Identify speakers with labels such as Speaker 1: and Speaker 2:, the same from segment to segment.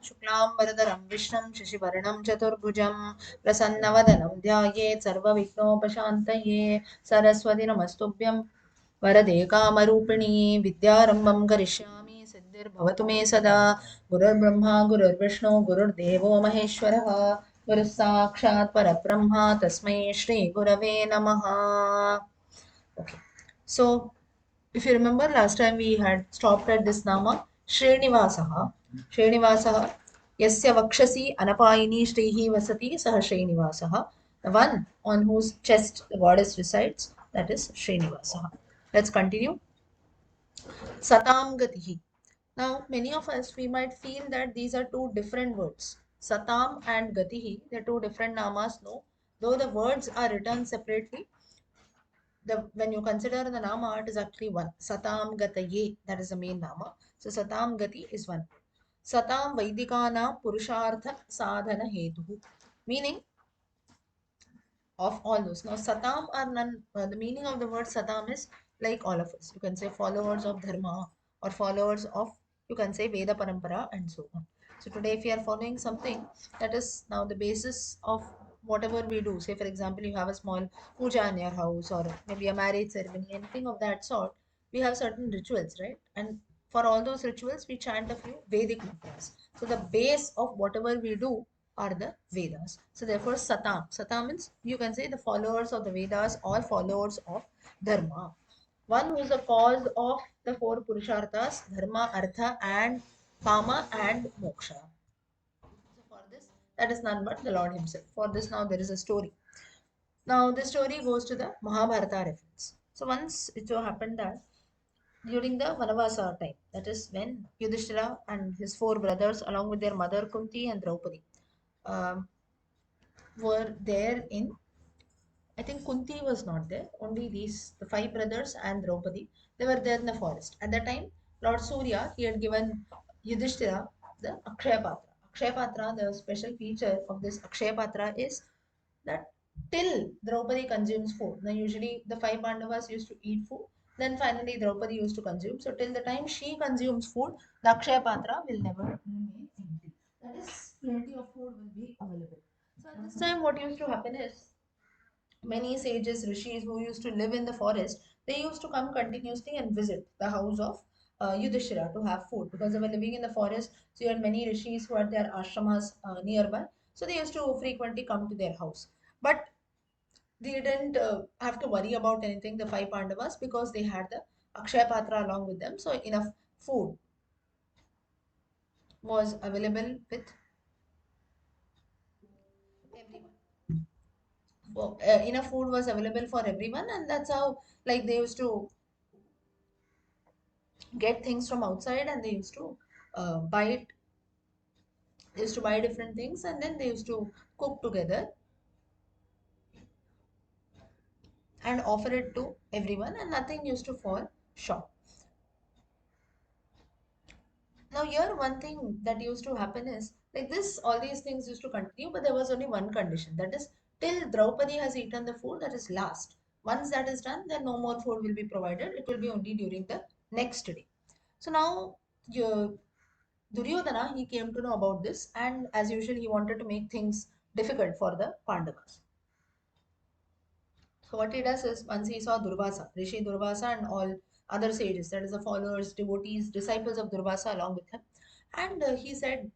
Speaker 1: शुक्लाम्बरधरं विष्णुं शशिवर्णं चतुर्भुजं प्रसन्नवदनं ध्यायेत् सर्वविघ्नोपशान्तये सरस्वती नमस्तुभ्यं वरदे कामरूपिणी विद्यारम्भं करिष्यामि सिद्धिर्भवतु मे सदा गुरुर्ब्रह्मा गुरुर्विष्णु गुरुर्देवो महेश्वरः गुरुः साक्षात् परब्रह्म तस्मै श्रीगुरवे नमः. Okay. So, if you remember last time we had stopped at this nama Srinivasaha. Srinivasaha Yasya Vakshasi Anapayini Shrihi Vasati Saha Srinivasaha. The one on whose chest the goddess resides, that is Srinivasaha. Let's continue. Satam Gatihi. Now, many of us we might feel that these are two different words. Satam and Gatihi, they're two different namas. No, though the words are written separately, when you consider the nama, it is actually one. Satam Gataye, that is the main nama. So Satam Gati is one. Satam Vaidikana Purushartha Sadhana Hetu. Meaning of all those. Now Satam are none, the meaning of the word Satam is like all of us. You can say followers of Dharma or followers of, you can say Veda Parampara and so on. So today if you are following something that is now the basis of whatever we do, say for example you have a small puja in your house or maybe a marriage ceremony, anything of that sort, we have certain rituals, right? And for all those rituals we chant a few Vedic mantras. So the base of whatever we do are the Vedas. So therefore Satam. Satam means you can say the followers of the Vedas or followers of Dharma. One who is the cause of the four Purusharthas, Dharma, Artha and Kama and Moksha. So for this, that is none but the Lord himself. For this now there is a story. Now the story goes to the Mahabharata reference. So once it so happened that during the Vanavasa time, that is when Yudhishthira and his four brothers along with their mother Kunti and Draupadi um, were there in, I think Kunti was not there, only these, the five brothers and Draupadi, they were there in the forest. At that time, Lord Surya, he had given Yudhishthira the Akshaya Patra. Akshaya Patra, the special feature of this Akshaya Patra is that till Draupadi consumes food. Now, usually the five Pandavas used to eat food, then finally Draupadi used to consume. So, till the time she consumes food, the Akshaya Patra will never remain empty. That is, plenty of food will be available. So, at this time, what used to happen is many sages, rishis who used to live in the forest, they used to come continuously and visit the house of Yudhishthira to have food because they were living in the forest. So you had many rishis who had their ashramas nearby. So they used to frequently come to their house. But they didn't have to worry about anything, the five Pandavas, because they had the Akshaya Patra along with them. So enough food was available with everyone. Enough food was available for everyone, and that's how like they used to get things from outside and they used to buy it. They used to buy different things and then they used to cook together and offer it to everyone and nothing used to fall short. Now here one thing that used to happen is like this, all these things used to continue, but there was only one condition, that is till Draupadi has eaten the food, that is last. Once that is done, then no more food will be provided. It will be only during the next day. So now you Duryodhana, he came to know about this, and as usual, he wanted to make things difficult for the Pandavas. So what he does is, once he saw Durvasa, Rishi Durvasa, and all other sages, that is the followers, devotees, disciples of Durvasa along with him, and he said,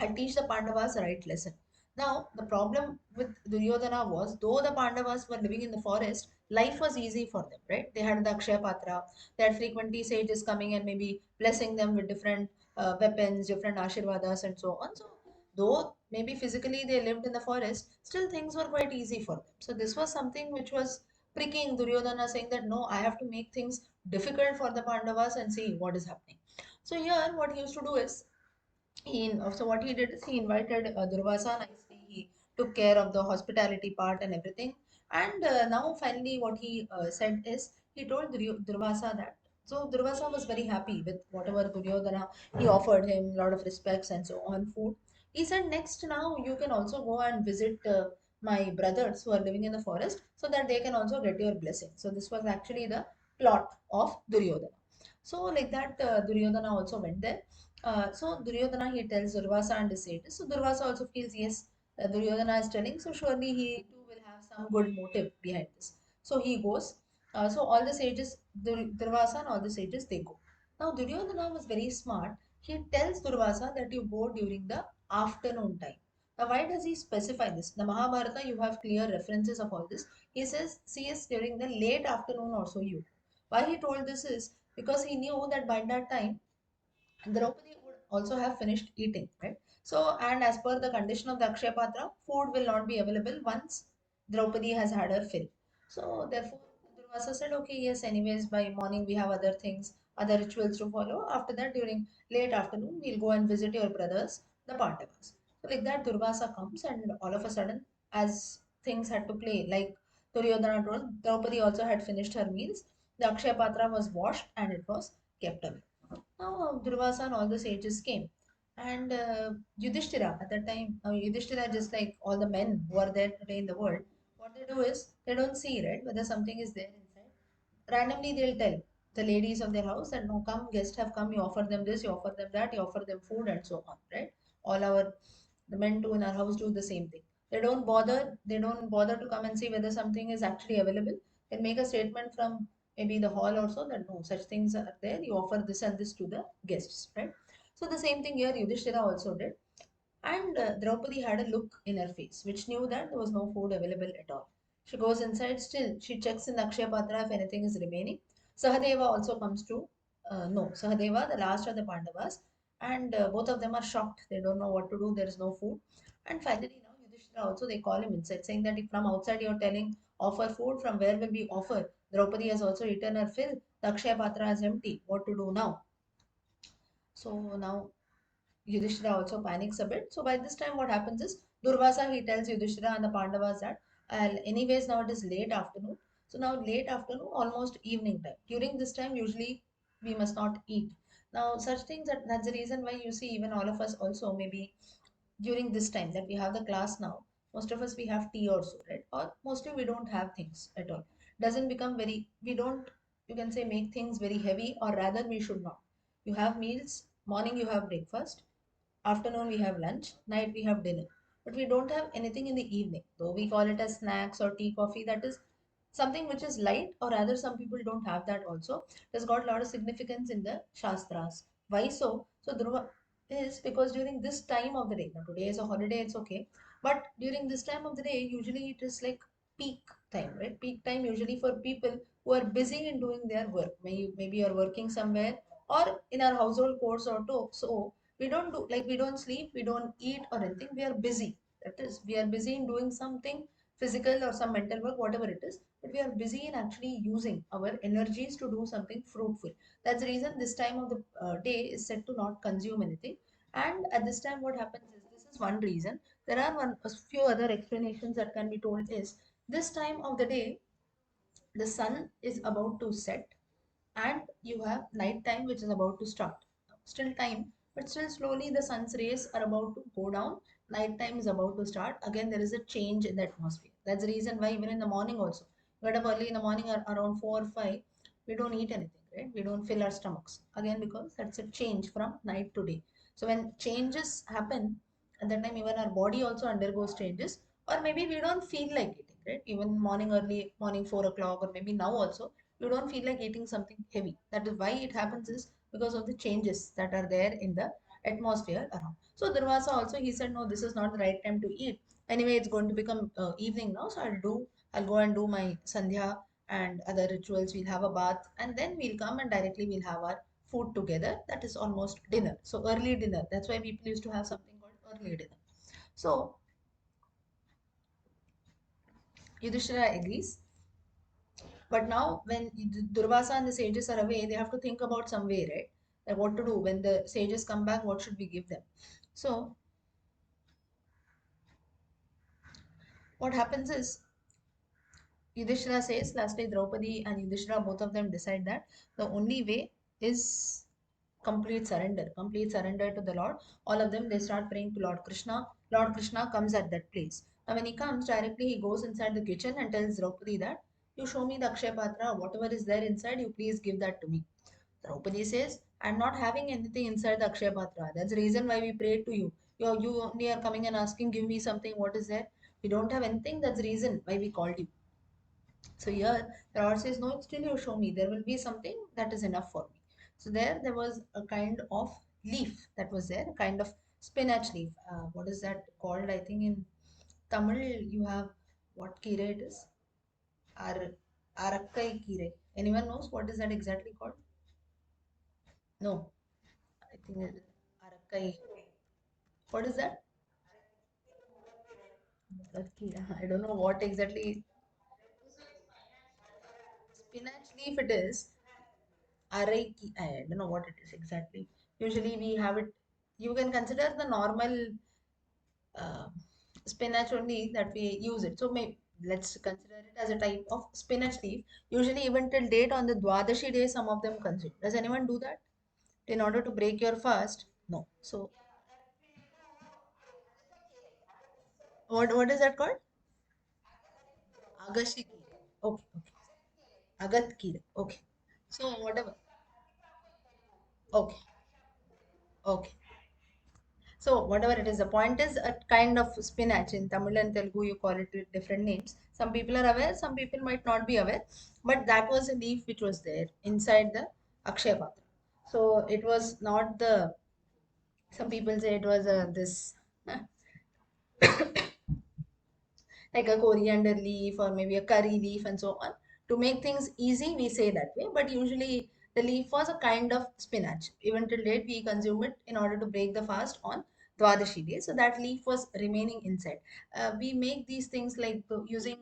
Speaker 1: "I'll teach the Pandavas the right lesson." Now, the problem with Duryodhana was, though the Pandavas were living in the forest, life was easy for them, right? They had the Akshaya Patra, they had frequently sages coming and maybe blessing them with different weapons, different Ashirvadas, and so on. So, though maybe physically they lived in the forest, still things were quite easy for them. So, this was something which was pricking Duryodhana, saying that no, I have to make things difficult for the Pandavas and see what is happening. So, here what he used to do is, so what he did is he invited Durvasa nicely. He took care of the hospitality part and everything. And now finally what he said is he told Durvasa that. So Durvasa was very happy with whatever Duryodhana, he offered him a lot of respects and so on, food. He said, next now you can also go and visit my brothers who are living in the forest so that they can also get your blessing. So this was actually the plot of Duryodhana. So like that Duryodhana also went there So Duryodhana he tells Durvasa and the sages. So Durvasa also feels yes, Duryodhana is telling, so surely he too will have some good motive behind this. So he goes. So all the sages, Durvasa and all the sages, they go. Now Duryodhana was very smart. He tells Durvasa that you go during the afternoon time. Now why does he specify this? The Mahabharata you have clear references of all this. He says, see us during the late afternoon also you. Why he told this is because he knew that by that time Draupadi would also have finished eating, right? So, and as per the condition of the Akshaya Patra, food will not be available once Draupadi has had her fill. So, therefore, Durvasa said, okay, yes, anyways, by morning we have other things, other rituals to follow. After that, during late afternoon, we'll go and visit your brothers, the Pandavas. So, like that, Durvasa comes, and all of a sudden, as things had to play, like Duryodhana told, Draupadi also had finished her meals. The Akshaya Patra was washed and it was kept away. Now Durvasa and all the sages came. And Yudhishthira, at that time, Yudhishthira, just like all the men who are there today in the world, what they do is they don't see, right, whether something is there inside. Randomly, they'll tell the ladies of their house that no, come, guests have come, you offer them this, you offer them that, you offer them food, and so on, right? All our the men too in our house do the same thing. They don't bother to come and see whether something is actually available. They make a statement from maybe the hall also that no, such things are there. You offer this and this to the guests, right? So the same thing here, Yudhishthira also did. And Draupadi had a look in her face which knew that there was no food available at all. She goes inside still. She checks in the Akshaya Patra if anything is remaining. Sahadeva also comes to no. Sahadeva, the last of the Pandavas, and both of them are shocked. They don't know what to do. There is no food. And finally, now Yudhishthira also they call him inside, saying that if from outside you're telling offer food, from where will we offer? Draupadi has also eaten her fill. The Akshaya Patra is empty. What to do now? So now Yudhishthira also panics a bit. So by this time, what happens is Durvasa he tells Yudhishthira and the Pandavas that anyways now it is late afternoon. So now late afternoon, almost evening time. During this time, usually we must not eat. Now such things that's the reason why you see even all of us also maybe during this time that we have the class now. Most of us we have tea also, right? Or mostly we don't have things at all. Doesn't become very we don't you can say make things very heavy or rather we should not. You have meals, morning you have breakfast, afternoon we have lunch, night we have dinner. But we don't have anything in the evening. Though we call it as snacks or tea, coffee, that is something which is light, or rather some people don't have that also. It has got a lot of significance in the Shastras. Why so? So Dhruva is because during this time of the day, now today is a holiday, it's okay. But during this time of the day, usually it is like peak time, right? Peak time usually for people who are busy in doing their work. Maybe you're working somewhere or in our household chores or two. So we don't do like we don't sleep, we don't eat or anything. We are busy. That is, we are busy in doing something physical or some mental work, whatever it is. But we are busy in actually using our energies to do something fruitful. That's the reason this time of the day is said to not consume anything. And at this time, what happens is this is one reason. There are a few other explanations that can be told. Is this time of the day the sun is about to set and you have night time which is about to start. Still time, but still slowly the sun's rays are about to go down. Night time is about to start. Again, there is a change in the atmosphere. That's the reason why even in the morning also, get up early in the morning around 4 or 5, we don't eat anything, right? We don't fill our stomachs. Again, because that's a change from night to day. So when changes happen, at that time even our body also undergoes changes, or maybe we don't feel like eating, right? Even morning early, morning 4 o'clock, or maybe now also you don't feel like eating something heavy. That is why it happens is because of the changes that are there in the atmosphere around. So Durvasa also he said, no, this is not the right time to eat. Anyway, it's going to become evening now, so I'll go and do my sandhya and other rituals. We'll have a bath and then we'll come and directly we'll have our food together. That is almost dinner. So early dinner. That's why people used to have something called early dinner. So Yudhishthira agrees. But now, when Durvasa and the sages are away, they have to think about some way, right? Like what to do when the sages come back, what should we give them? So, what happens is Yudhishthira says, lastly, Draupadi and Yudhishthira, both of them decide that the only way is complete surrender to the Lord. All of them they start praying to Lord Krishna. Lord Krishna comes at that place. Now, when he comes directly, he goes inside the kitchen and tells Draupadi that you show me the Akshaya Patra, whatever is there inside, you please give that to me. Draupadi says, I'm not having anything inside the Akshaya Patra. That's the reason why we prayed to you. You only are coming and asking, give me something. What is there? We don't have anything. That's the reason why we called you. So here the Lord says, no, still you show me. There will be something that is enough for me. So there was a kind of leaf that was there, a kind of spinach leaf. What is that called? I think in Tamil you have what kire it is? Ar Arakkai kire. Anyone knows what is that exactly called? No, I think it is Arakkai. What is that? I don't know what exactly spinach leaf it is. Araiki, I don't know what it is exactly. Usually we have it, you can consider the normal uh, spinach only that we use it. So maybe let's consider it as a type of spinach leaf. Usually even till date on the Dwadashi day, some of them consume. Does anyone do that? In order to break your fast? No. So what is that called? Agashi kire. Okay, okay. Agat kire. Okay. So whatever. Okay, okay. So whatever it is, the point is a kind of spinach. In Tamil and Telugu, you call it with different names. Some people are aware, some people might not be aware. But that was a leaf which was there inside the Akshaya Patra. So it was not the. Some people say it was this like a coriander leaf or maybe a curry leaf and so on. To make things easy, we say that way. But usually the leaf was a kind of spinach. Even till date, we consume it in order to break the fast on Dwadashi day. So that leaf was remaining inside. We make these things like using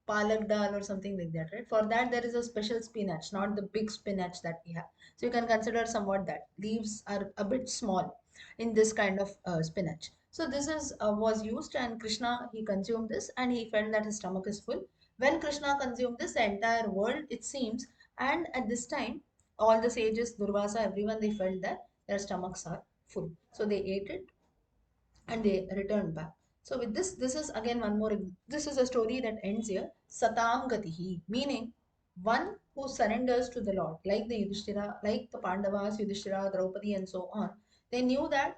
Speaker 1: palak dal or something like that, right? For that, there is a special spinach, not the big spinach that we have. So you can consider somewhat that leaves are a bit small in this kind of spinach. So this is was used, and Krishna he consumed this, and he felt that his stomach is full. When Krishna consumed this, the entire world it seems, and at this time, all the sages, Durvasa, everyone they felt that their stomachs are full. So they ate it and they returned back. So with this, this is again one more. This is a story that ends here. Satam Gatihi, meaning one who surrenders to the Lord, like the Yudhishthira, like the Pandavas, Yudhishthira, Draupadi, and so on. They knew that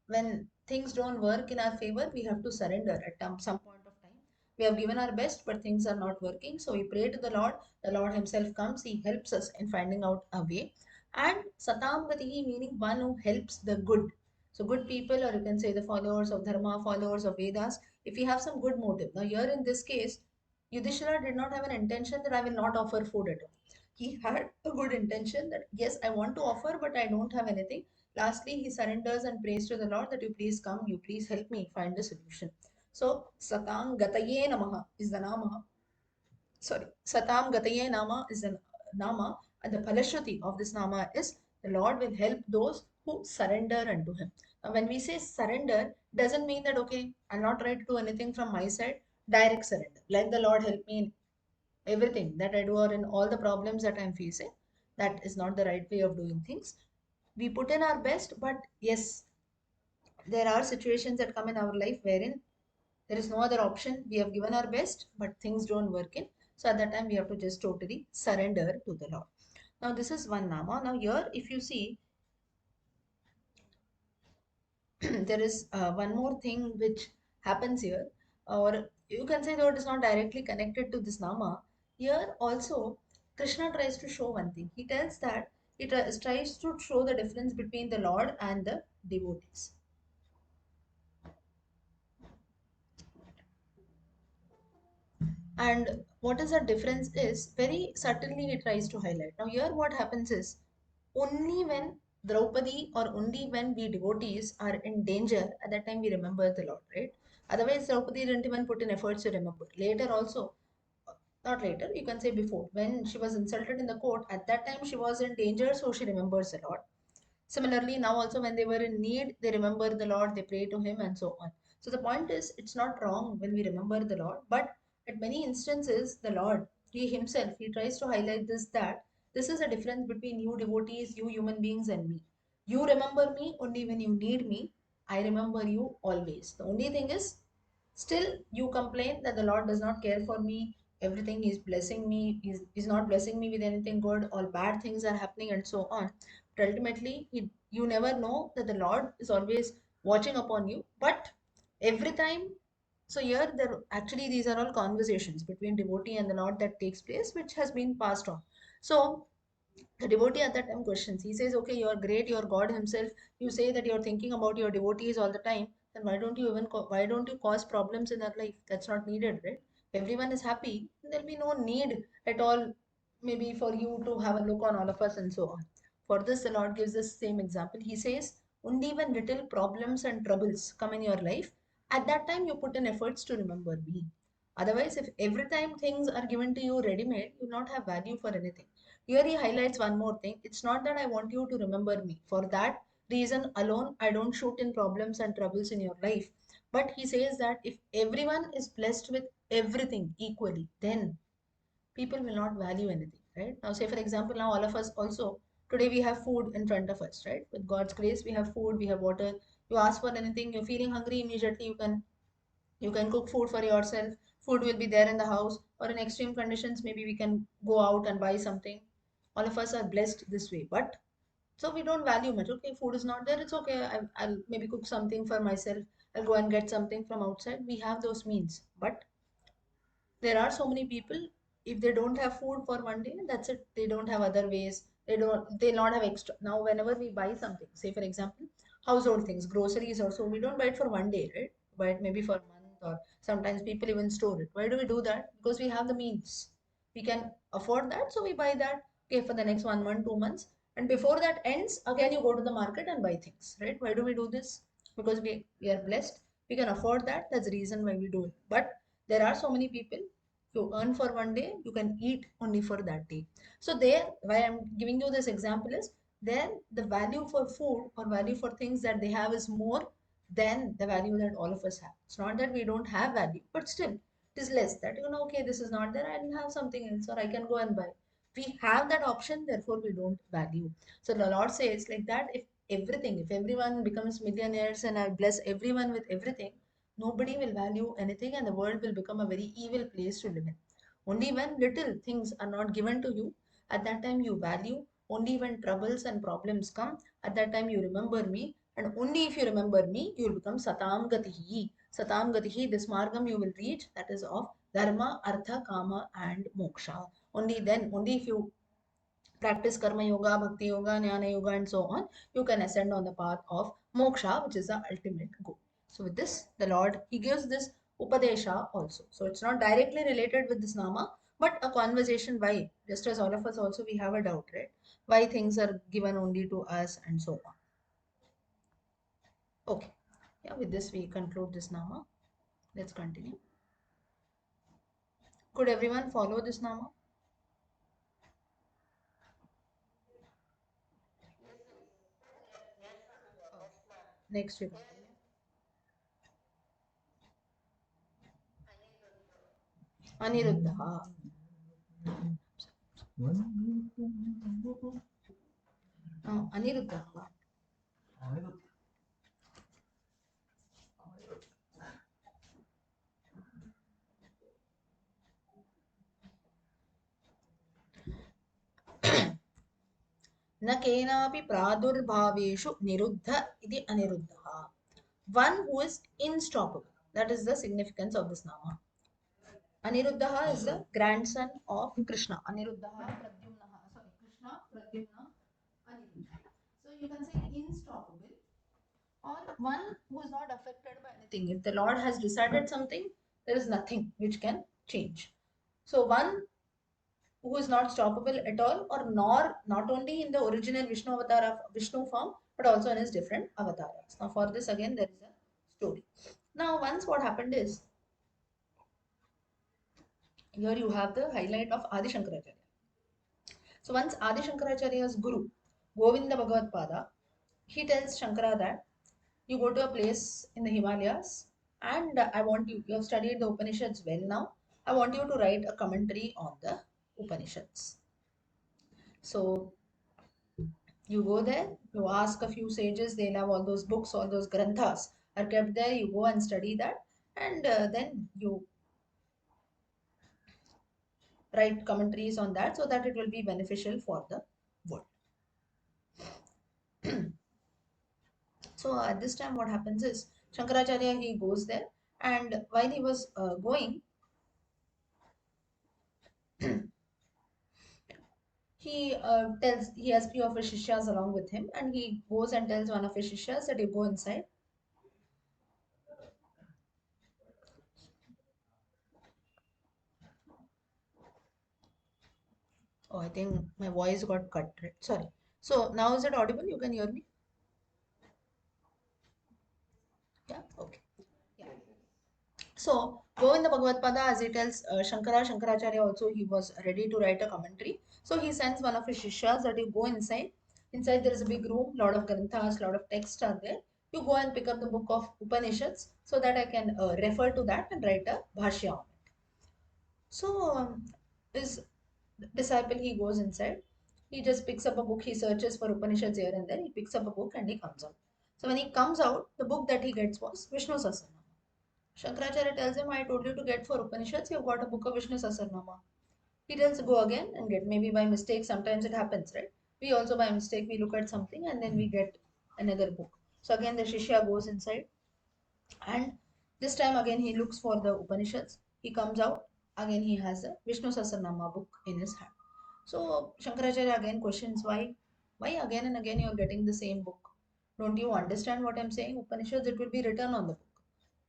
Speaker 1: when things don't work in our favor, we have to surrender at some point of time. We have given our best, but things are not working. So we pray to the Lord. The Lord Himself comes. He helps us in finding out a way. And Satam Gatihi, meaning one who helps the good. So good people, or you can say the followers of Dharma, followers of Vedas, if we have some good motive. Now here in this case, Yudhishthira did not have an intention that I will not offer food at all. He had a good intention that yes, I want to offer, but I don't have anything. Lastly, he surrenders and prays to the Lord that you please come, you please help me find the solution. So Satang Gataye Namaha is the Nama. Sorry, Satam Gataye Nama is the Nama, and the Palashruti of this Nama is the Lord will help those who surrender unto Him. Now, when we say surrender, doesn't mean that okay, I'll not try to do anything from my side. Direct surrender. Let the Lord help me in everything that I do or in all the problems that I'm facing. That is not the right way of doing things. We put in our best, but yes, there are situations that come in our life wherein there is no other option. We have given our best, but things don't work in. So at that time, we have to just totally surrender to the Lord. Now, this is one nama. Now, here, if you see, there is one more thing which happens here, or you can say though it is not directly connected to this nama. Here also, Krishna tries to show one thing. He tells that he tries to show the difference between the Lord and the devotees. And what is the difference is very subtly he tries to highlight. Now, here what happens is only when Draupadi or only when we devotees are in danger, at that time we remember the Lord, right? Otherwise, Draupadi didn't even put in efforts to remember. Later, also, not later, you can say before, when she was insulted in the court, at that time she was in danger, so she remembers the Lord. Similarly, now also when they were in need, they remember the Lord, they pray to Him, and so on. So the point is, it's not wrong when we remember the Lord, but at many instances, the Lord, He Himself, He tries to highlight this that this is a difference between you devotees, you human beings, and me. You remember me only when you need me. I remember you always. The only thing is, still you complain that the Lord does not care for me. Everything is blessing me. He's not blessing me with anything good. All bad things are happening, and so on. But ultimately, you never know that the Lord is always watching upon you. But every time, so here, there actually these are all conversations between devotee and the Lord that takes place, which has been passed on. So the devotee at that time questions. He says, okay, you're great, you're God himself. You say that you're thinking about your devotees all the time. Then why don't you why don't you cause problems in their life? That's not needed, right? If everyone is happy, there'll be no need at all, maybe for you to have a look on all of us and so on. For this, the Lord gives the same example. He says, only when little problems and troubles come in your life, at that time you put in efforts to remember me. Otherwise, if every time things are given to you ready made, you will not have value for anything. Here he highlights one more thing. It's not that I want you to remember me. For that reason alone, I don't shoot in problems and troubles in your life. But he says that if everyone is blessed with everything equally, then people will not value anything, right? Now, say for example, now all of us also, today we have food in front of us, right? With God's grace, we have food, we have water. You ask for anything, you're feeling hungry, immediately you can cook food for yourself. Food will be there in the house, or in extreme conditions maybe we can go out and buy something. All of us are blessed this way, but so we don't value much. Okay, food is not there, it's okay, I'll maybe cook something for myself. I'll go and get something from outside. We have those means, but there are so many people, if they don't have food for one day, that's it. They don't have other ways. They'll not have extra. Now whenever we buy something, say for example, household things, groceries also, we don't buy it for one day, right? Buy it maybe for a month, or sometimes people even store it. Why do we do that? Because we have the means. We can afford that, so we buy that, okay, for the next 1 month, 2 months, and before that ends, again you go to the market and buy things, right? Why do we do this? Because we are blessed, we can afford that. That's the reason why we do it. But there are so many people, you earn for one day, you can eat only for that day. So there, why I'm giving you this example is, there the value for food or value for things that they have is more than the value that all of us have. It's not that we don't have value, but still it is less, that okay, this is not there, I'll have something else, or I can go and buy. We have that option, therefore we don't value. So the Lord says like that, if everyone becomes millionaires and I bless everyone with everything, nobody will value anything, and the world will become a very evil place to live in. Only when little things are not given to you, at that time you value. Only when troubles and problems come, at that time you remember me. And only if you remember me, you will become Satam Gatihi. Satam Gatihi, this margam you will reach, that is of Dharma, Artha, Kama, and Moksha. Only then, only if you practice karma yoga, bhakti yoga, jnana yoga, and so on, you can ascend on the path of moksha, which is the ultimate goal. So with this, the Lord, he gives this upadesha also. So it's not directly related with this nama, but a conversation why, just as all of us also we have a doubt, right? Why things are given only to us and so on. Okay. Yeah, with this we conclude this nama. Let's continue. Could everyone follow this nama? Next we continue. Aniruddha. Aniruddha. न केनापि प्रादुर्भावेषु निरुद्ध इति अनिरुद्धः. One who is unstoppable. That is the significance of this nama. Aniruddha is the grandson of Krishna. Aniruddha, Pradyumna. Sorry, Krishna, Pradyumna, Aniruddha. So you can say unstoppable, or one who is not affected by anything. If the Lord has decided something, there is nothing which can change. So one who is not stoppable at all, or nor not only in the original Vishnu avatar of Vishnu form, but also in his different avatars. Now, for this again, there is a story. Now, once what happened is, here you have the highlight of Adi Shankaracharya. So, once Adi Shankaracharya's guru, Govinda Bhagavad Pada, he tells Shankara that you go to a place in the Himalayas, and I want you, you have studied the Upanishads well now. I want you to write a commentary on the Upanishads. So, you go there, you ask a few sages, they'll have all those books, all those granthas are kept there. You go and study that, and then you write commentaries on that so that it will be beneficial for the world. So at this time, what happens is Shankaracharya he goes there, and while he was going, he has few of his shishyas along with him, and he goes and tells one of his shishyas that you go inside. Oh, I think my voice got cut. Right? Sorry. So now is it audible? You can hear me? Yeah. Okay. Yeah. So, Govinda Bhagavad Pada, as he tells Shankaracharya also, he was ready to write a commentary. So, he sends one of his shishyas that you go inside. Inside, there is a big room, lot of granthas, lot of texts are there. You go and pick up the book of Upanishads so that I can refer to that and write a bhashya on it. So, his disciple, he goes inside. He just picks up a book, he searches for Upanishads here and there. He picks up a book and he comes out. So, when he comes out, the book that he gets was Vishnu Sahasranama. Shankaracharya tells him, I told you to get for Upanishads, you've got a book of Vishnu Sahasranama. He tells, go again and get. Maybe by mistake, sometimes it happens, right? We also by mistake, we look at something and then we get another book. So again, the Shishya goes inside, and this time again, he looks for the Upanishads. He comes out, again, he has the Vishnu Sahasranama book in his hand. So Shankaracharya again questions, why again and again you are getting the same book? Don't you understand what I'm saying? Upanishads, it will be written on the book.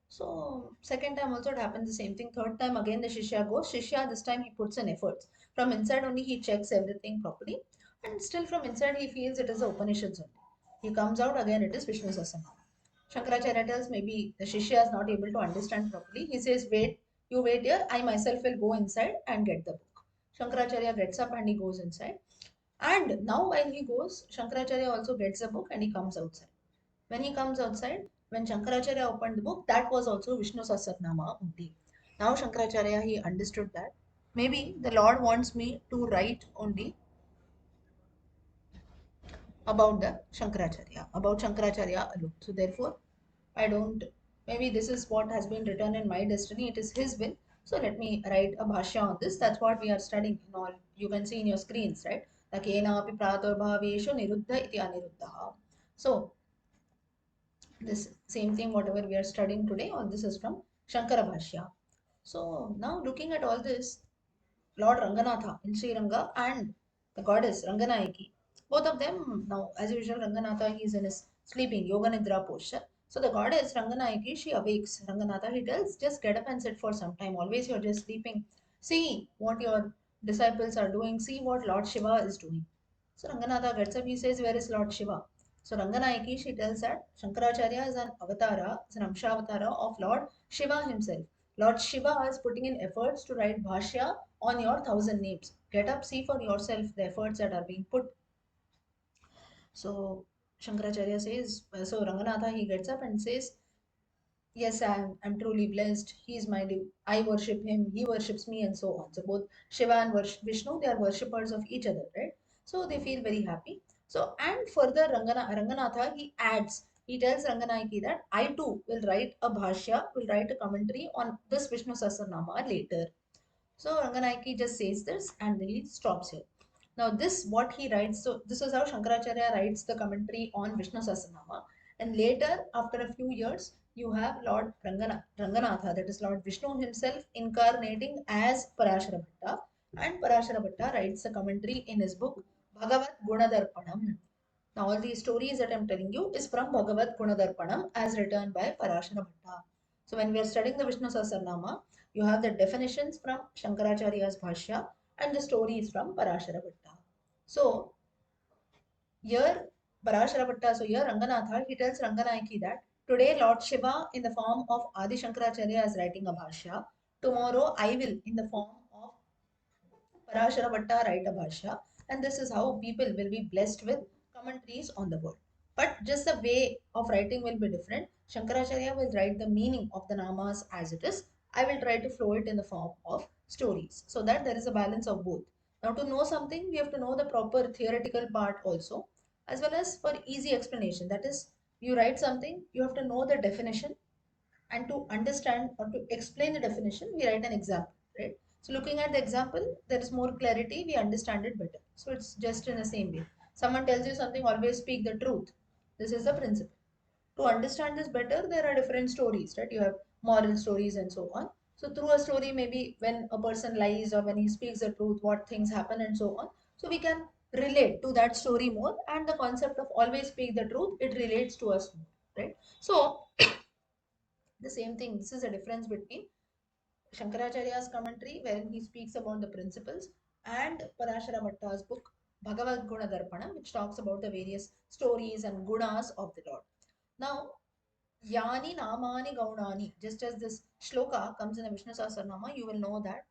Speaker 1: So second time also it happens the same thing. Third time again the Shishya goes. Shishya this time he puts in efforts. From inside only he checks everything properly. And still from inside he feels it is the Upanishads only. He comes out again it is Vishnu Sahasranama. Shankaracharya tells maybe the Shishya is not able to understand properly. He says, wait, you wait here. I myself will go inside and get the book. Shankaracharya gets up and he goes inside. And now while he goes, Shankaracharya also gets the book and he comes outside. When he comes outside, when Shankaracharya opened the book, that was also Vishnu Sahasranama only. Now Shankaracharya he understood that maybe the Lord wants me to write only about the Shankaracharya, about Shankaracharya alone. So therefore, I don't. Maybe this is what has been written in my destiny. It is His will. So let me write a bhashya on this. That's what we are studying in all. You can see in your screens, right? Takenapi praturbhaveshu niruddha iti aniruddha. So this same thing whatever we are studying today, all this is from Shankara Bhashya. So now looking at all this, Lord Ranganatha in Sri Ranga and the goddess Ranganayaki, both of them now as usual Ranganatha he is in his sleeping yoga nidra posture. So the goddess Ranganayaki she awakes Ranganatha, he tells just get up and sit for some time, always you're just sleeping, see what your disciples are doing, see what Lord Shiva is doing. So Ranganatha gets up, he says, where is Lord Shiva? So Ranganayaki, she tells that Shankaracharya is an avatara, is an Amshavatara of Lord Shiva himself. Lord Shiva is putting in efforts to write Bhashya on your thousand names. Get up, see for yourself the efforts that are being put. So Shankaracharya says, so Ranganatha, he gets up and says, yes, I'm truly blessed. He is my I worship him, he worships me, and so on. So both Shiva and Vishnu, they are worshippers of each other, right? So they feel very happy. So and further, Ranganatha he adds, he tells Ranganayaki that I too will write a bhashya, will write a commentary on this Vishnu Sahasranama later. So Ranganayaki just says this and he stops here. Now this what he writes, so this is how Shankaracharya writes the commentary on Vishnu Sahasranama. And later, after a few years, you have Lord Ranganatha, that is Lord Vishnu himself incarnating as Parashara Bhatta. And Parashara Bhatta writes the commentary in his book Bhagavat Gunadarpanam. Now all these stories that I'm telling you is from Bhagavat Gunadarpanam as written by Parashara Bhatta. So when we are studying the Vishnu Sahasranama, you have the definitions from Shankaracharya's Bhashya and the stories from Parashara Bhatta. So here Parashara Bhatta, so here Ranganatha, he tells Ranganayaki that today Lord Shiva in the form of Adi Shankaracharya is writing a Bhashya. Tomorrow I will in the form of Parashara Bhatta write a Bhashya, and this is how people will be blessed with commentaries on the word. But just the way of writing will be different. Shankaracharya will write the meaning of the namas as it is. I will try to flow it in the form of stories so that there is a balance of both. Now, to know something, we have to know the proper theoretical part also, as well as for easy explanation. That is, you write something, you have to know the definition, and to understand or to explain the definition, we write an example, right? So looking at the example, there is more clarity, we understand it better. So it's just in the same way. Someone tells you something, always speak the truth. This is the principle. To understand this better, there are different stories, right? You have moral stories and so on. So through a story, maybe when a person lies or when he speaks the truth, what things happen and so on. So we can relate to that story more, and the concept of always speak the truth, it relates to us more, right? So the same thing, this is a difference between Shankaracharya's commentary, wherein he speaks about the principles, and Parashara Bhatta's book, Bhagavad Guna Darpana, which talks about the various stories and gunas of the Lord. Now, Yani Namani Gaunani, just as this shloka comes in the Vishnu Sahasranama, you will know that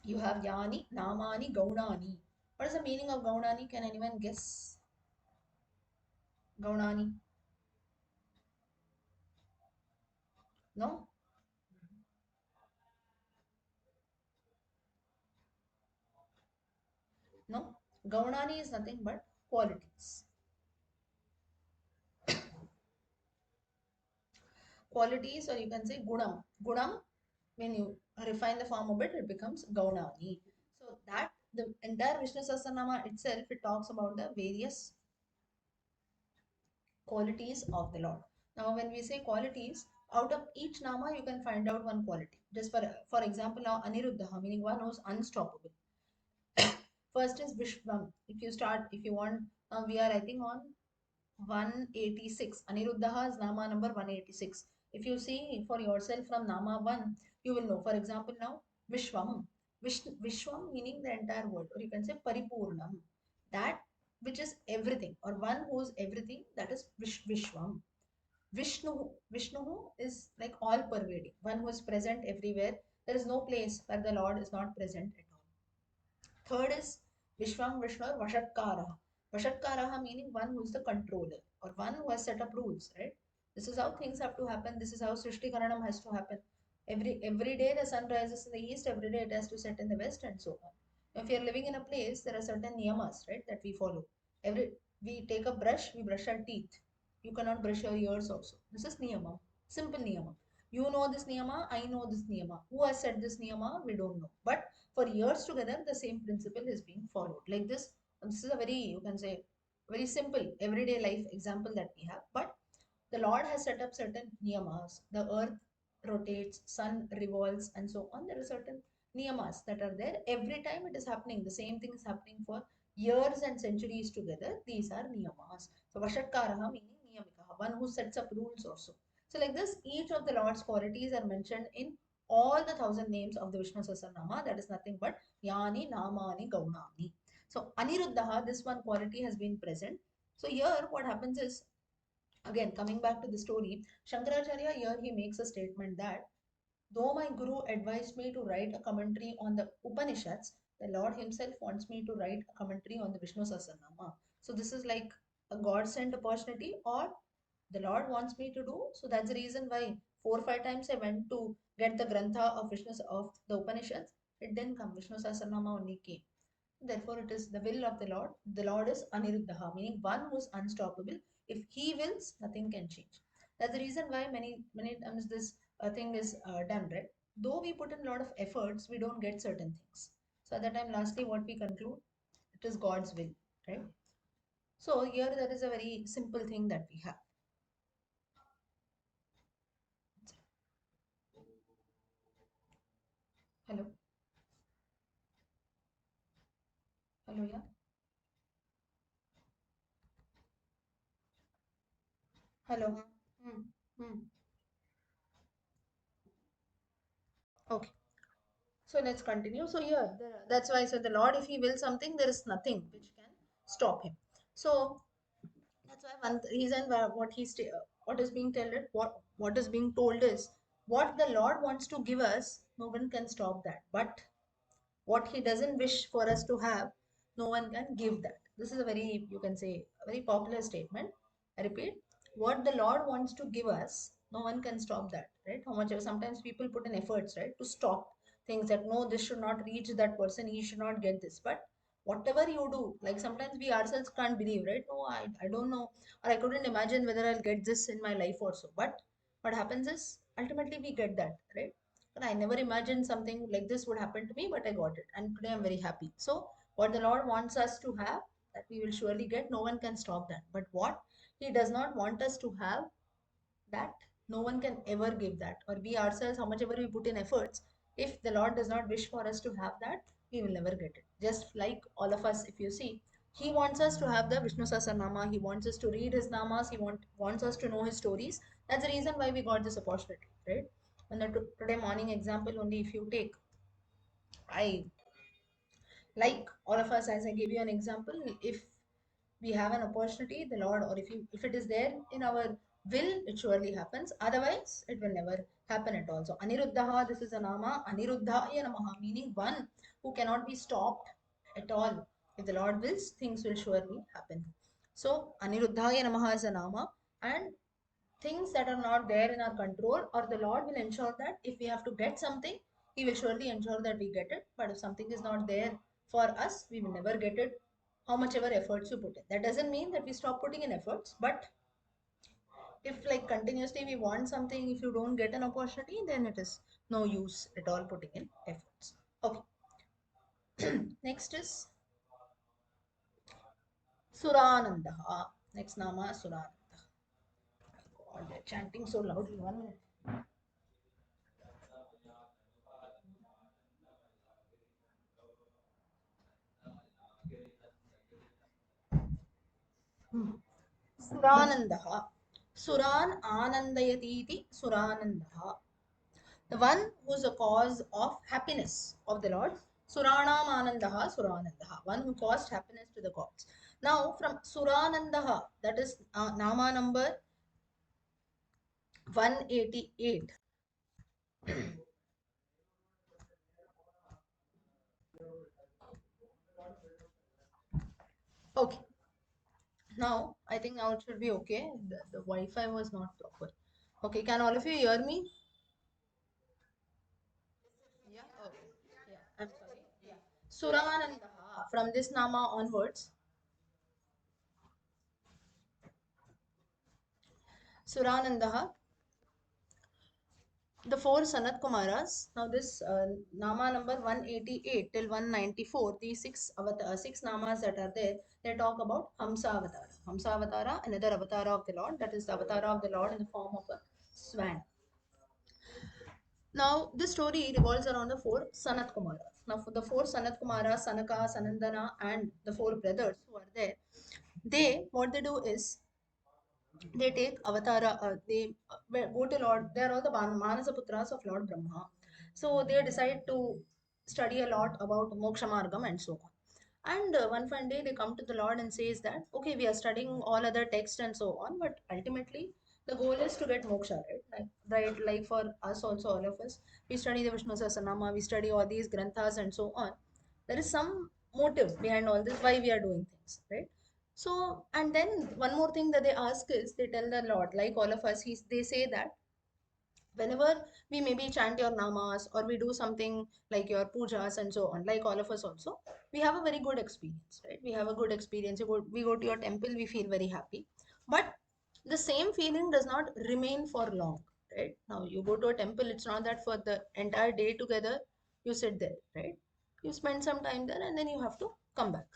Speaker 1: you have Yani Namani Gaunani. What is the meaning of Gaunani? Can anyone guess? Gaunani? No? No? Gaunani is nothing but qualities. Qualities, or you can say Gunam. Gunam, when you refine the form of it, it becomes Gaunani. So that the entire Vishnu Sahasranama itself, it talks about the various qualities of the Lord. Now, when we say qualities, out of each nama, you can find out one quality. Just for example, now Aniruddha, meaning one who's unstoppable. First is Vishwam. If you want, now we are I think on 186. Aniruddha's Nama number 186. If you see for yourself from Nama 1, you will know. For example, now Vishwam. Vishwam meaning the entire world, or you can say Paripurnam. That which is everything, or one who is everything, that is Vishwam. Vishnu is like all pervading, one who is present everywhere. There is no place where the Lord is not present at all. Third is Vishwam Vishnu Vashatkaraha. Vashatkaraha meaning one who is the controller, or one who has set up rules, right? This is how things have to happen. This is how Srishti Karanam has to happen. Every day the sun rises in the east, every day it has to set in the west, and so on. If you're living in a place, there are certain niyamas, right, that we follow. We take a brush, we brush our teeth. You cannot brush your ears also. This is niyama. Simple niyama. You know this niyama, I know this niyama. Who has said this niyama? We don't know. But for years together, the same principle is being followed. Like this is a very, you can say, very simple everyday life example that we have. But the Lord has set up certain niyamas. The earth rotates, sun revolves, and so on. There are certain niyamas that are there. Every time it is happening, the same thing is happening for years and centuries together. These are niyamas. So Vashatkaraha meaning niyamikaha, one who sets up rules also. So like this, each of the Lord's qualities are mentioned in all the 1,000 names of the Vishnu Sahasranama. That is nothing but Yani, Namani, Gaunani. So Aniruddha, this one quality has been present. So here what happens is, again, coming back to the story, Shankaracharya here he makes a statement that though my guru advised me to write a commentary on the Upanishads, the Lord himself wants me to write a commentary on the Vishnu Sahasranama. So this is like a God sent opportunity, or the Lord wants me to do. So that's the reason why 4 or 5 times I went to get the Grantha of Vishnu of the Upanishads. It didn't come. Vishnu Sahasranama only came. Therefore, it is the will of the Lord. The Lord is Aniruddha, meaning one who is unstoppable. If He wills, nothing can change. That's the reason why many times this thing is done, right? Though we put in a lot of efforts, we don't get certain things. So at that time, lastly, what we conclude, it is God's will, right? So here there is a very simple thing that we have. Hello, hello, yeah, hello. Hmm. Hmm. Okay. So let's continue. So here, that's why I said the Lord, if He will something, there is nothing which can stop Him. So that's why one reason why what is being told, what is being told is what the Lord wants to give us, no one can stop that. But what He doesn't wish for us to have, no one can give that. This is a very, you can say, a very popular statement. I repeat, what the Lord wants to give us, no one can stop that, right? How much sometimes people put in efforts, right, to stop things that no, this should not reach that person, he should not get this. But whatever you do, like sometimes we ourselves can't believe, right? No, I don't know, or I couldn't imagine whether I'll get this in my life also. But what happens is ultimately we get that, right? But I never imagined something like this would happen to me, but I got it. And today I'm very happy. So What the Lord wants us to have, that we will surely get. No one can stop that. But what He does not want us to have, that no one can ever give that. Or we ourselves, how much ever we put in efforts, if the Lord does not wish for us to have that, we will never get it. Just like all of us, if you see, He wants us to have the Vishnu Sahasranama. He wants us to read His namas. He wants us to know His stories. That's the reason why we got this opportunity, right? And the today morning example only, if you take, I like all of us, as I gave you an example, if we have an opportunity, the Lord, or if it is there in our will, it surely happens. Otherwise, it will never happen at all. So Aniruddha, this is a nama, Aniruddhaya Namaha, meaning one who cannot be stopped at all. If the Lord wills, things will surely happen. So Aniruddhaya Namaha is a nama, and things that are not there in our control, or the Lord will ensure that if we have to get something, He will surely ensure that we get it. But if something is not there for us, we will never get it, how much ever efforts you put in. That doesn't mean that we stop putting in efforts, but if like continuously we want something, if you don't get an opportunity, then it is no use at all putting in efforts. Okay. Next is Surananda. Next nama Surananda. God, they're chanting so loudly. 1 minute. Suranandaha. Suran Anandayatiti Suranandaha. The one who is the cause of happiness of the Lord. Suranam Anandaha Suranandaha. One who caused happiness to the gods. Now from Suranandaha, that is Nama number 188. Okay. Now I think now it should be okay. The Wi-Fi was not proper. Okay, can all of you hear me? Yeah. Okay. Yeah. I'm sorry. Yeah. Suranandaha. From this Nama onwards, Suranandaha, the four Sanat Kumaras. Now this Nama number 188 till 194, these six Namas that are there, they talk about Hamsa Avatara. Hamsa Avatara, another avatar of the Lord, that is the avatar of the Lord in the form of a swan. Now this story revolves around the four Sanat Kumaras. Now for the four Sanat Kumaras, Sanaka, Sanandana, and the four brothers who are there, what they do is they take avatara, they go to Lord, they're all the manasa putras of Lord Brahma. So they decide to study a lot about moksha margam and so on. And one fine day they come to the Lord and says that okay, we are studying all other texts and so on, but ultimately the goal is to get moksha, right? Like for us also, all of us, we study the Vishnu Sahasranama, we study all these granthas and so on. There is some motive behind all this, why we are doing things, right? So, and then one more thing that they ask is, they tell the Lord, like all of us, they say that whenever we maybe chant your namas or we do something like your pujas and so on, like all of us also, we have a very good experience, right? We have a good experience. We go to your temple, we feel very happy. But the same feeling does not remain for long, right? Now, you go to a temple, it's not that for the entire day together you sit there, right? You spend some time there and then you have to come back.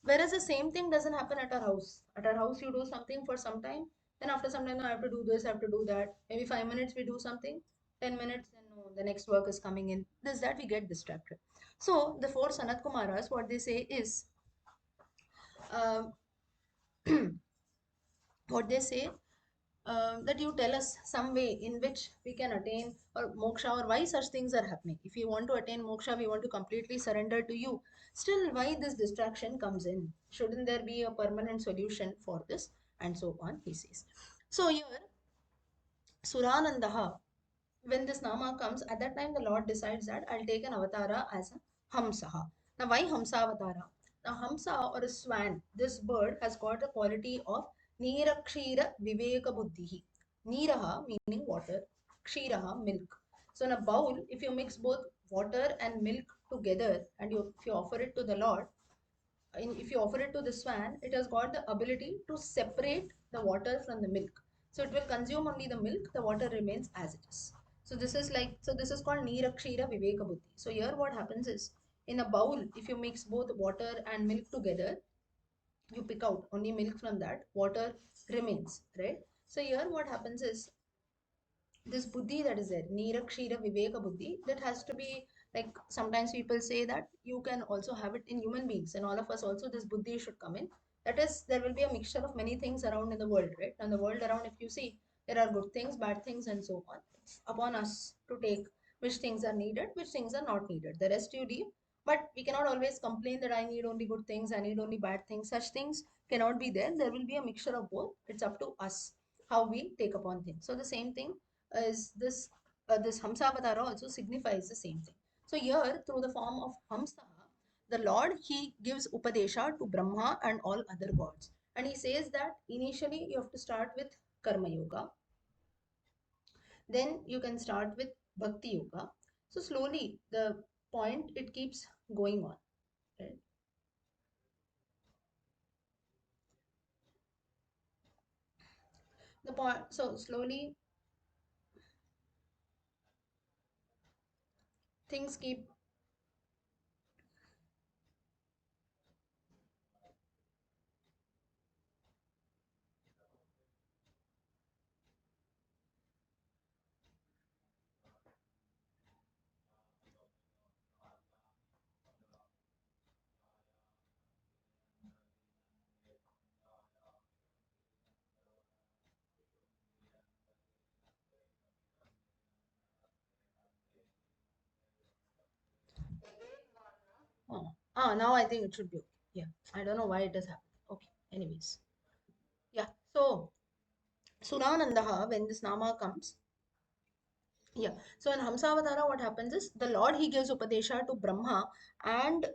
Speaker 1: Whereas the same thing doesn't happen at our house. At our house, you do something for some time, then after some time, no, I have to do this, I have to do that. Maybe 5 minutes we do something, 10 minutes, then no, the next work is coming in. This, that, we get distracted. So the four Sanat Kumaras, what they say is, um, what they say, that you tell us some way in which we can attain or moksha, or why such things are happening. If you want to attain moksha, we want to completely surrender to you. Still, why this distraction comes in? Shouldn't there be a permanent solution for this? And so on, he says. So here, Suranandaha, when this Nama comes, at that time the Lord decides that I'll take an avatara as a Hamsaha. Now, why Hamsa avatara? Now, Hamsa or a swan, this bird has got a quality of Nirakshira Viveka Buddhihi. Niraha meaning water, Kshiraha milk. So, in a bowl, if you mix both water and milk together and if you offer it to the Lord, if you offer it to the swan, it has got the ability to separate the water from the milk. So it will consume only the milk, the water remains as it is. So this is called Nirakshira Viveka Buddhi. So here what happens is, In a bowl, if you mix both water and milk together, you pick out only milk from that, water remains, right? So here what happens is this buddhi that is there, nirakshira viveka buddhi, that has to be like, sometimes people say that you can also have it in human beings, and all of us also this buddhi should come in. That is, there will be a mixture of many things around in the world, right? And the world around, if you see, there are good things, bad things, and so on. It's upon us to take which things are needed, which things are not needed, the rest you leave. But we cannot always complain that I need only good things, I need only bad things. Such things cannot be there. There will be a mixture of both. It's up to us how we take upon things. So the same thing is this, this Hamsavatara also signifies the same thing. So here, through the form of Hamsa, the Lord, he gives Upadesha to Brahma and all other gods. And he says that initially you have to start with Karma Yoga, then you can start with Bhakti Yoga. So slowly the point, it keeps going on, right? The point, so slowly things keep. Now I think it should be okay. Yeah, I don't know why it has happened. Okay, anyways, yeah. So Suranandaha, when this nama comes, yeah. So in Hamsavatara, what happens is the Lord, he gives Upadesha to Brahma and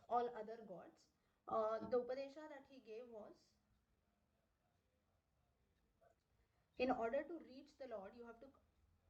Speaker 1: all other gods. The Upadesha that he gave was, in order to reach the Lord, you have to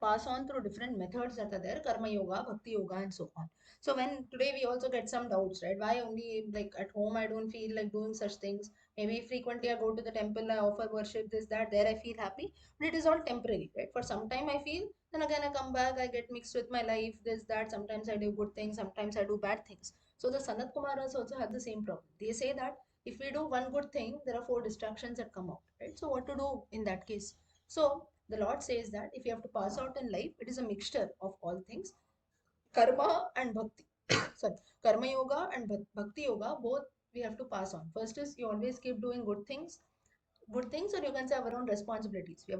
Speaker 1: pass on through different methods that are there, karma yoga, bhakti yoga, and so on. So when today we also get some doubts, right? Why only like at home I don't feel like doing such things? Maybe frequently I go to the temple, I offer worship, this that, there I feel happy, but it is all temporary, right? For some time I feel, then again I come back, I get mixed with my life, this that, sometimes I do good things, sometimes I do bad things. So the Sanat Kumaras also have the same problem. They say that if we do one good thing, there are four distractions that come out, right? So what to do in that case? So the Lord says that if you have to pass out in life, it is a mixture of all things, karma and bhakti. Sorry, karma yoga and bhakti yoga, both we have to pass on. First is you always keep doing good things, or you can say our own responsibilities. We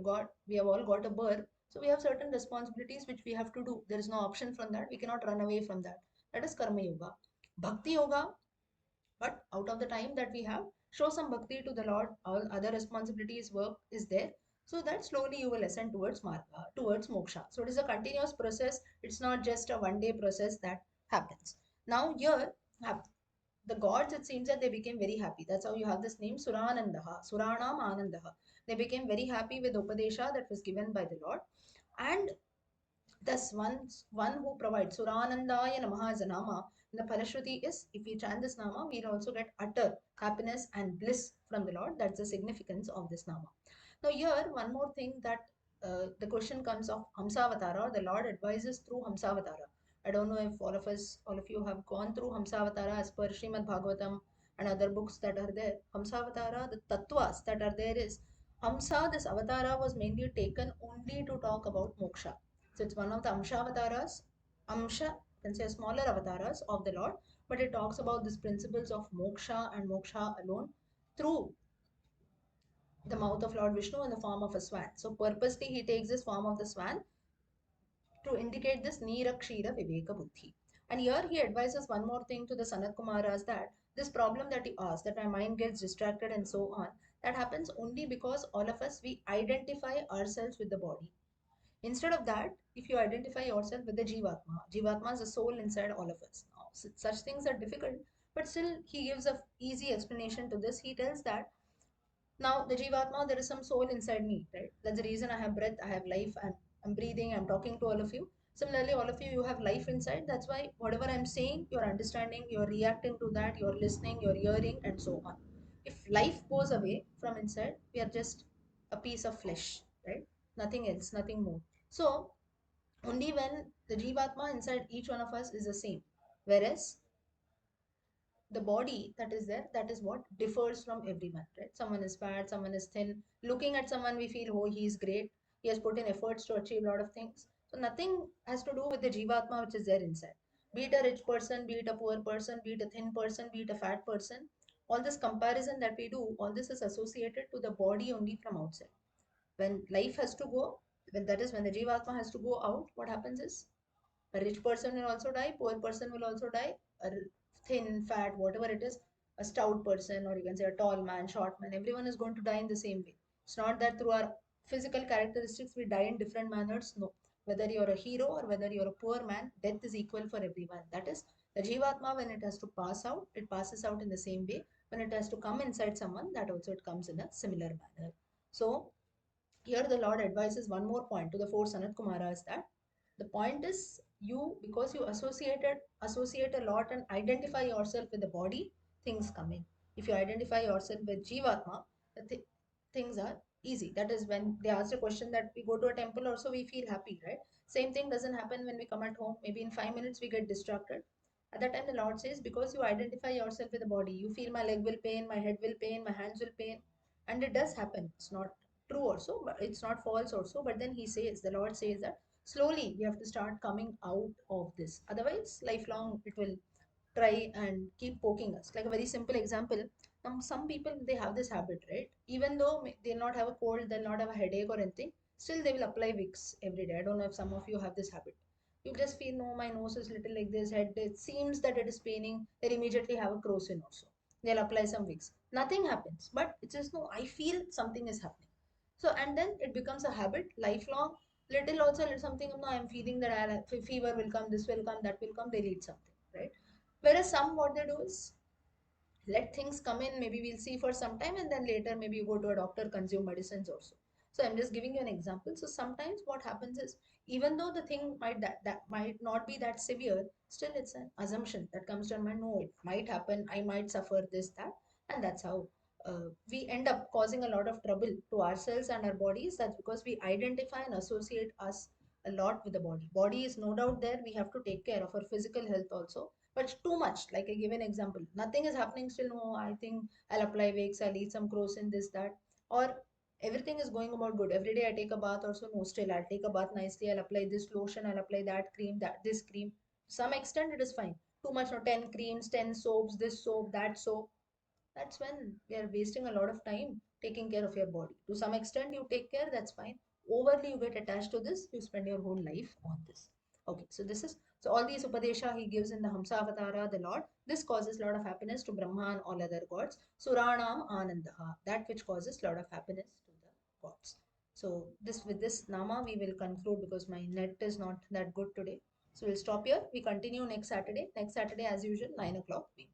Speaker 1: have all got a birth, so we have certain responsibilities which we have to do. There is no option from that. We cannot run away from that. That is karma yoga. Bhakti yoga, but out of the time that we have, show some bhakti to the Lord. All other responsibilities, work is there, so that slowly you will ascend towards marga, towards moksha. So it is a continuous process. It's not just a one day process that happens. Now here, the gods, it seems that they became very happy. That's how you have this name Suranandaha, Suranam Anandaha. They became very happy with Upadesha that was given by the Lord. And thus, one who provides Suranandaya Namaha as a nama, and the Palashruti is, if we chant this nama, we'll also get utter happiness and bliss from the Lord. That's the significance of this nama. Now, here, one more thing that the question comes of Hamsavatara, the Lord advises through Hamsavatara. I don't know if all of you have gone through Hamsavatara as per Srimad Bhagavatam and other books that are there. Hamsavatara, the tattvas that are there is, Hamsa, this avatara was mainly taken only to talk about moksha. So it's one of the Amshavataras, Amsha, you can say smaller avatars of the Lord, but it talks about these principles of moksha and moksha alone through the mouth of Lord Vishnu in the form of a swan. So purposely he takes this form of the swan to indicate this Nirakshira Viveka Buddhi. And here he advises one more thing to the Sanat Kumaras, that this problem that you asked, that my mind gets distracted and so on, that happens only because all of us, we identify ourselves with the body. Instead of that, if you identify yourself with the Jivatma, Jivatma is the soul inside all of us. Now, such things are difficult, but still he gives a easy explanation to this. He tells that now, the Jivatma, there is some soul inside me, right? That's the reason I have breath, I have life, I'm breathing, I'm talking to all of you. Similarly, all of you, you have life inside. That's why whatever I'm saying, you're understanding, you're reacting to that, you're listening, you're hearing, and so on. If life goes away from inside, we are just a piece of flesh, right? Nothing else, nothing more. So, only when The Jivatma inside each one of us is the same. Whereas the body that is there, that is what differs from everyone, right? Someone is fat, someone is thin. Looking at someone, we feel, oh, he is great. He has put in efforts to achieve a lot of things. So nothing has to do with the Jivatma which is there inside. Be it a rich person, be it a poor person, be it a thin person, be it a fat person. All this comparison that we do, all this is associated to the body only from outside. When life has to go, when that is when the Jivatma has to go out, what happens is a rich person will also die, poor person will also die, a thin, fat, whatever it is, a stout person, or you can say a tall man, short man, everyone is going to die in the same way. It's not that through our physical characteristics we die in different manners. No. Whether you're a hero or whether you're a poor man, death is equal for everyone. That is the Jivatma, when it has to pass out, it passes out in the same way. When it has to come inside someone, that also it comes in a similar manner. So here the Lord advises one more point to the four Sanat Kumaras, that the point is, you, because you associate a lot and identify yourself with the body, things come in. If you identify yourself with Jivatma, the things are easy. That is when they ask a question that we go to a temple also, we feel happy, right? Same thing doesn't happen when we come at home. Maybe in 5 minutes we get distracted. At that time the Lord says, because you identify yourself with the body, you feel my leg will pain, my head will pain, my hands will pain. And it does happen. It's not true also, but it's not false also. But then he says, the Lord says that slowly we have to start coming out of this. Otherwise, lifelong it will try and keep poking us. Like a very simple example, some people they have this habit, right? Even though they'll not have a cold, they'll not have a headache or anything, still they will apply Vicks every day. I don't know if some of you have this habit. You just feel, no, my nose is little like this, head, it seems that it is paining. They'll immediately have a crocin also. They'll apply some Vicks. Nothing happens, but it's just, no, I feel something is happening. So, and then it becomes a habit, lifelong. Little also, little something, no, I'm feeling that fever will come, this will come, that will come, they'll eat something, right? Whereas some, what they do is, let things come in, maybe we'll see for some time, and then later maybe you go to a doctor, consume medicines also. So I'm just giving you an example. So sometimes what happens is, even though the thing might that might not be that severe, still it's an assumption that comes to our mind, no, it might happen, I might suffer this, that. And that's how we end up causing a lot of trouble to ourselves and our bodies. That's because we identify and associate us a lot with the body is no doubt there, we have to take care of our physical health also, but too much. Like I give an example, nothing is happening still, no, I think I'll apply Vicks, I'll eat some crocin, this, that. Or everything is going about good, every day I take a bath also, no, still I'll take a bath nicely, I'll apply this lotion, I'll apply that cream, that this cream. To some extent it is fine. Too much, no, 10 creams, 10 soaps, this soap, that soap. That's when we are wasting a lot of time taking care of your body. To some extent you take care, that's fine. Overly you get attached to this, you spend your whole life on this. Okay, so this is, so all these Upadesha he gives in the Hamsa Avatara, the Lord. This causes a lot of happiness to Brahma and all other gods. Suranam Anandaha, that which causes a lot of happiness to the gods. So this, with this Nama we will conclude, because my net is not that good today. So we'll stop here. We continue next Saturday. Next Saturday as usual, 9 o'clock we meet.